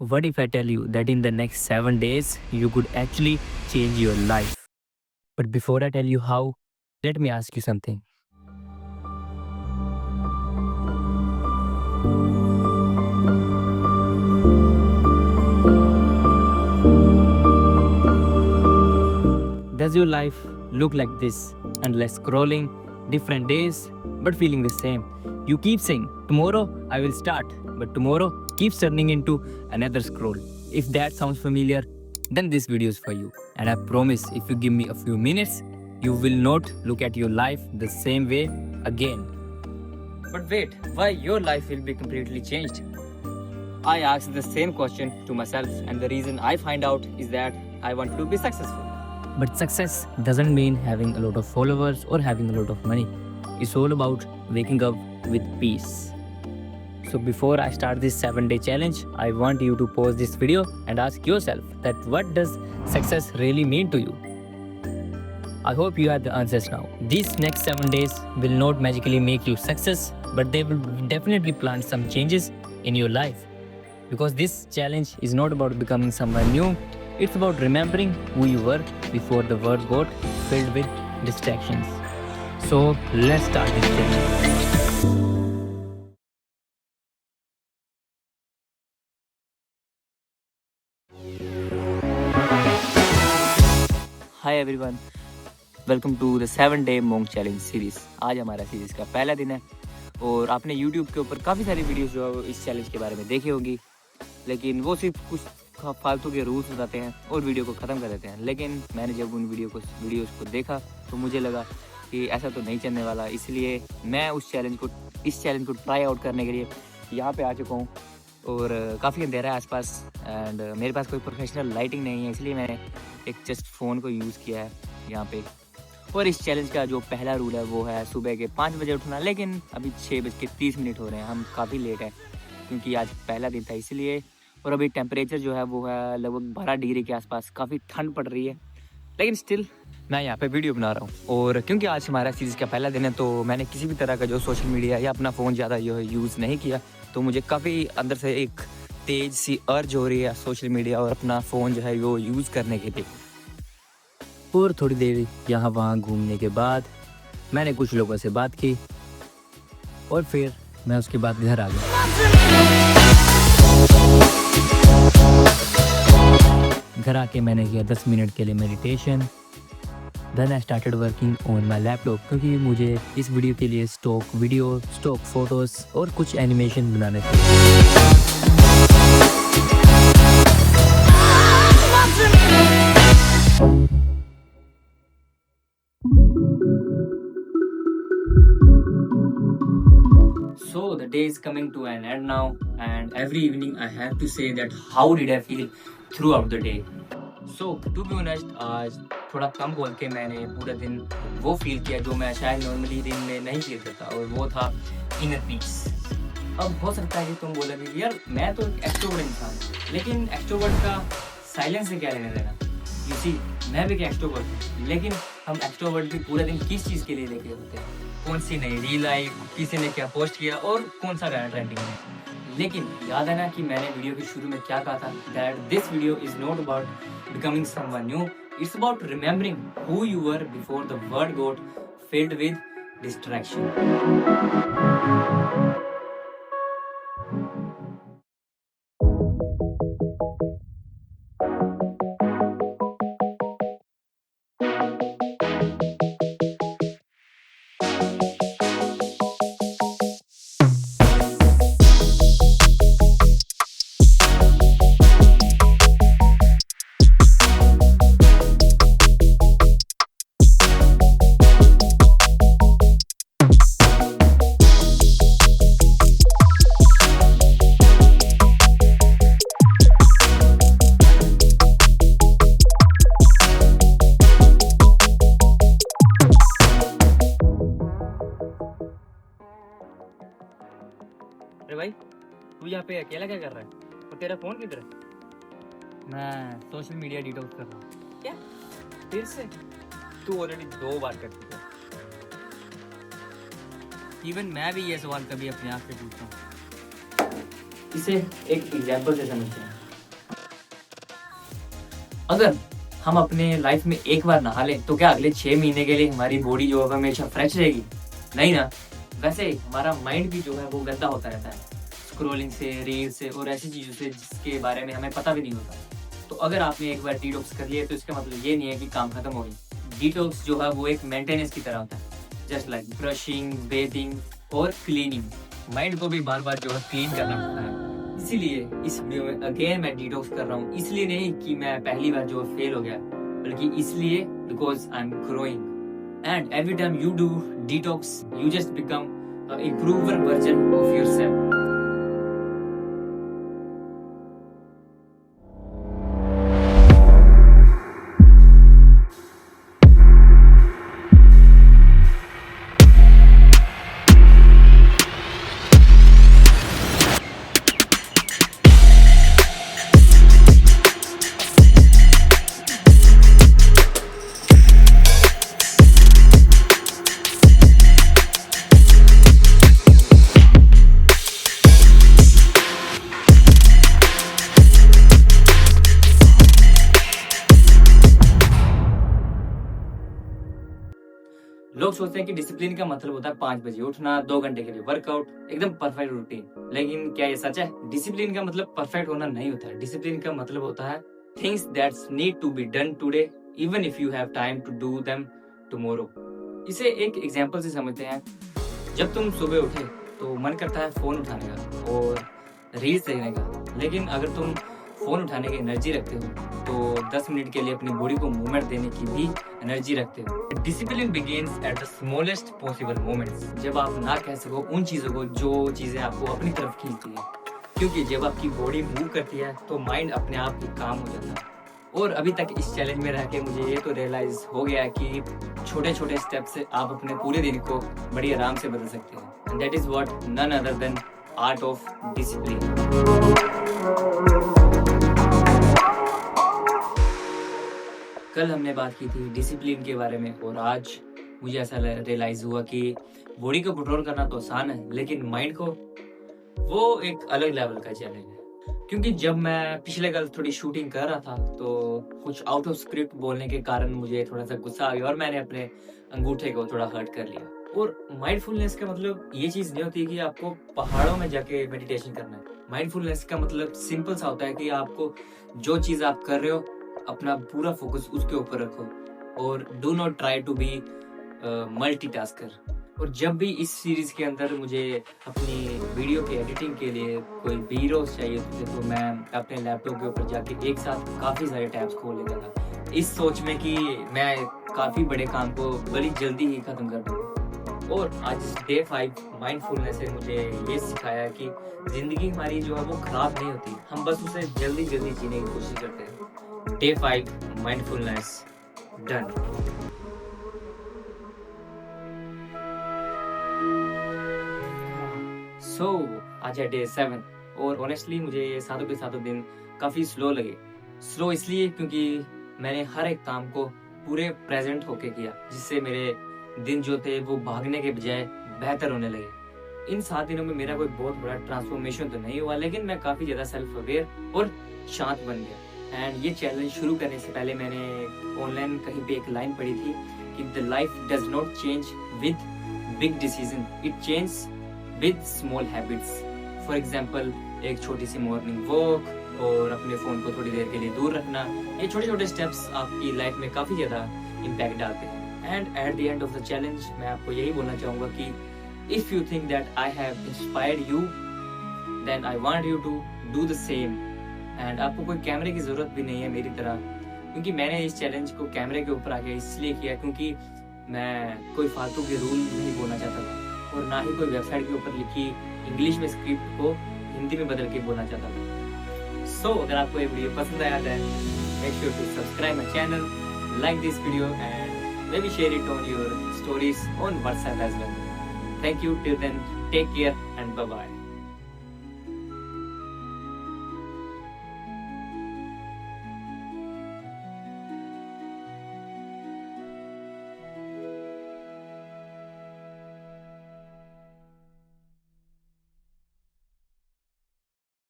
What if I tell you that in the next 7 days you could actually change your life? But before I tell you how, let me ask you something. Does your life look like this? Endless scrolling, different days, but feeling the same. You keep saying, tomorrow I will start, but tomorrow keeps turning into another scroll. If that sounds familiar, then this video is for you. And I promise if you give me a few minutes, you will not look at your life the same way again. But wait, why your life will be completely changed? I asked the same question to myself, and the reason I find out is that I want to be successful. But success doesn't mean having a lot of followers or having a lot of money. It's all about waking up with peace. So before I start this 7-day challenge, I want you to pause this video and ask yourself that what does success really mean to you? I hope you have the answers now. These next 7 days will not magically make you success, but they will definitely plant some changes in your life. Because this challenge is not about becoming someone new, it's about remembering who you were before the world got filled with distractions. So let's start this challenge. Hi everyone, welcome to the 7-डे मोंग challenge series. आज हमारा series का पहला दिन है और आपने YouTube के ऊपर काफ़ी सारी वीडियोस जो है इस चैलेंज के बारे में देखी होंगी, लेकिन वो सिर्फ कुछ फालतू के रूल्स बताते हैं और वीडियो को ख़त्म कर देते हैं। लेकिन मैंने जब उन वीडियोस को देखा तो मुझे लगा कि ऐसा तो नहीं चलने वाला, इसलिए मैं इस चैलेंज को ट्राई आउट करने के लिए यहाँ पर आ चुका हूँ। और काफ़ी अंधेरा है आसपास एंड मेरे पास कोई प्रोफेशनल लाइटिंग नहीं है, इसलिए मैंने एक जस्ट फ़ोन को यूज़ किया है यहाँ पे। और इस चैलेंज का जो पहला रूल है वो है सुबह के 5 बजे उठना, लेकिन अभी 6:30 हो रहे हैं, हम काफ़ी लेट हैं क्योंकि आज पहला दिन था इसलिए। और अभी टेम्परेचर जो है वो है लगभग 12 डिग्री के आसपास, काफ़ी ठंड पड़ रही है, लेकिन स्टिल मैं यहाँ पे वीडियो बना रहा हूँ। और क्योंकि आज हमारा सीरीज़ का पहला दिन है तो मैंने किसी भी तरह का जो सोशल मीडिया या अपना फ़ोन ज़्यादा जो है यूज़ नहीं किया, तो मुझे काफ़ी अंदर से एक तेज़ सी अर्ज हो रही है सोशल मीडिया और अपना फ़ोन जो है वो यूज़ करने के लिए। और थोड़ी देर यहाँ वहाँ घूमने के बाद मैंने कुछ लोगों से बात की और फिर मैं उसके बाद घर आ गया। घर आके मैंने किया 10 मिनट के लिए meditation. Then I started working on my laptop, क्योंकि मुझे इस वीडियो के लिए स्टॉक वीडियो, स्टॉक फोटोज़ और कुछ एनिमेशन बनाने थे। So the day is coming to an end now, and every evening I have to say that how did I feel throughout the day. So to be honest, आज थोड़ा कम बोल के मैंने पूरा दिन वो फील किया जो मैं शायद नॉर्मली दिन में नहीं फील करता, और वो था इनर पीस। अब हो सकता है कि तुम बोलोगे यार मैं तो एक एक्सट्रोवर्ट इंसान हूँ, लेकिन एक्सट्रोवर्ट का साइलेंस से क्या लेना देना। यू सी, मैं भी एक एक्सट्रोवर्ट हूँ, लेकिन हम एक्सट्रोवर्ट भी पूरा दिन किस चीज़ के लिए लेके होते हैं, कौन सी नई रील आई, किसी ने क्या पोस्ट किया और कौन सा गाना ट्रेंडिंग है। लेकिन याद है ना कि मैंने वीडियो के शुरू में क्या कहा था, that this video is not about becoming someone new, it's about remembering who you were before the world got filled with distraction. अरे भाई, तू यहाँ पे अकेला क्या कर रहा है और तेरा फोन किधर है? मैं सोशल मीडिया डिटॉक्स कर रहा हूँ। क्या फिर से? तू ऑलरेडी 2 बार कर चुका है। इवन मैं भी ये सवाल कभी अपने आप से पूछता हूँ। इसे एक एग्जाम्पल से समझते हैं। अगर हम अपने लाइफ में एक बार नहा लें तो क्या अगले 6 महीने के लिए हमारी बॉडी जो है हमेशा फ्रेश रहेगी? नहीं ना। वैसे हमारा माइंड भी जो है वो गंदा होता रहता है स्क्रोलिंग से, रील से और ऐसी चीज़ों से जिसके बारे में हमें पता भी नहीं होता। तो अगर आपने एक बार डिटॉक्स कर लिया तो इसका मतलब ये नहीं है कि काम खत्म हो गई। डिटॉक्स जो है वो एक मेंटेनेंस की तरह होता है, जस्ट लाइक ब्रशिंग, बेथिंग और क्लीनिंग। माइंड को भी बार बार जो है क्लीन करना पड़ता है। इसीलिए इस वीडियो में अगेन मैं डिटॉक्स कर रहा हूँ। इसलिए नहीं कि मैं पहली बार जो फेल हो गया, बल्कि इसलिए because I am growing and every time you do detox you just become a improver version of yourself. लोग सोचते हैं कि डिसिप्लिन का मतलब होता है 5 बजे उठना, 2 घंटे के लिए वर्कआउट, एकदम परफेक्ट रूटीन। लेकिन क्या ये सच है? डिसिप्लिन का मतलब परफेक्ट होना नहीं होता है। डिसिप्लिन का मतलब होता है things that's need to be done today even if you have time to do them tomorrow. इसे एक एग्जांपल से समझते हैं। जब तुम सुबह उठे तो मन करता है फोन उठाने का और रील्स देखने का, लेकिन अगर तुम फोन उठाने की एनर्जी रखते हो तो 10 मिनट के लिए अपनी बॉडी को मूवमेंट देने की भी एनर्जी रखते हो। Discipline begins at the smallest possible moments. जब आप ना कह सको उन चीज़ों को जो चीज़ें आपको अपनी तरफ खींचती है, क्योंकि जब आपकी बॉडी मूव करती है तो माइंड अपने आप ही काम हो जाता है। और अभी तक इस चैलेंज में रह के मुझे ये तो रियलाइज हो गया है कि छोटे छोटे स्टेप से आप अपने पूरे दिन को बड़ी आराम से बदल सकते हैं। And that is what none other than art of discipline. कल हमने बात की थी डिसिप्लिन के बारे में और आज मुझे ऐसा रियलाइज हुआ कि बॉडी को कंट्रोल करना तो आसान है, लेकिन माइंड को वो एक अलग लेवल का चैलेंज है। क्योंकि जब मैं पिछले कल थोड़ी शूटिंग कर रहा था तो कुछ आउट ऑफ स्क्रिप्ट बोलने के कारण मुझे थोड़ा सा गुस्सा आ गया और मैंने अपने अंगूठे को थोड़ा हर्ट कर लिया। और माइंडफुलनेस का मतलब ये चीज नहीं होती कि आपको पहाड़ों में जाके मेडिटेशन करना है। माइंडफुलनेस का मतलब सिंपल सा होता है कि आपको जो चीज आप कर रहे हो अपना पूरा फोकस उसके ऊपर रखो और do not try to be multitasker. और जब भी इस सीरीज के अंदर मुझे अपनी वीडियो की एडिटिंग के लिए कोई वीडियोस चाहिए थे तो मैं अपने लैपटॉप के ऊपर जाके एक साथ काफ़ी सारे टैब्स खोल लेता था, इस सोच में कि मैं काफ़ी बड़े काम को बड़ी जल्दी ही ख़त्म कर दूँगा। और आज डे 5 माइंडफुलनेस से मुझे ये सिखाया कि ज़िंदगी हमारी जो है वो ख़राब नहीं होती, हम बस उसे जल्दी जल्दी जीने की कोशिश करते हैं। Day 5 mindfulness done. आज है डे 7 और ऑनेस्टली मुझे ये सातों के सातों दिन काफ़ी स्लो लगे। स्लो इसलिए क्योंकि मैंने हर एक काम को पूरे प्रेजेंट होके किया, जिससे मेरे दिन जो थे वो भागने के बजाय बेहतर होने लगे। इन 7 दिनों में मेरा कोई बहुत बड़ा ट्रांसफॉर्मेशन तो नहीं हुआ, लेकिन मैं काफ़ी ज़्यादा सेल्फ अवेयर और शांत बन गया। एंड ये चैलेंज शुरू करने से पहले मैंने ऑनलाइन कहीं पे एक लाइन पढ़ी थी कि the life does not change with big decision, it change with small habits. For example एक छोटी सी मॉर्निंग वॉक और अपने फ़ोन को थोड़ी देर के लिए दूर रखना, ये छोटे छोटे स्टेप्स आपकी लाइफ में काफ़ी ज़्यादा इम्पैक्ट डालते हैं। And at the end of the challenge मैं आपको यही बोलना चाहूँगा कि if you think that I have inspired you then I want you to do the same. And आपको कोई कैमरे की ज़रूरत भी नहीं है मेरी तरह, क्योंकि मैंने इस चैलेंज को कैमरे के ऊपर आके इसलिए किया क्योंकि मैं कोई फालतू के रूल नहीं बोलना चाहता था और ना ही कोई वेबसाइट के ऊपर लिखी इंग्लिश में स्क्रिप्ट को हिंदी में बदल के बोलना चाहता था। सो अगर आपको ये वीडियो पसंद आया है make sure to subscribe my channel, like this video and maybe share it on your stories on WhatsApp as well. Thank you. Till then, take care and bye-bye.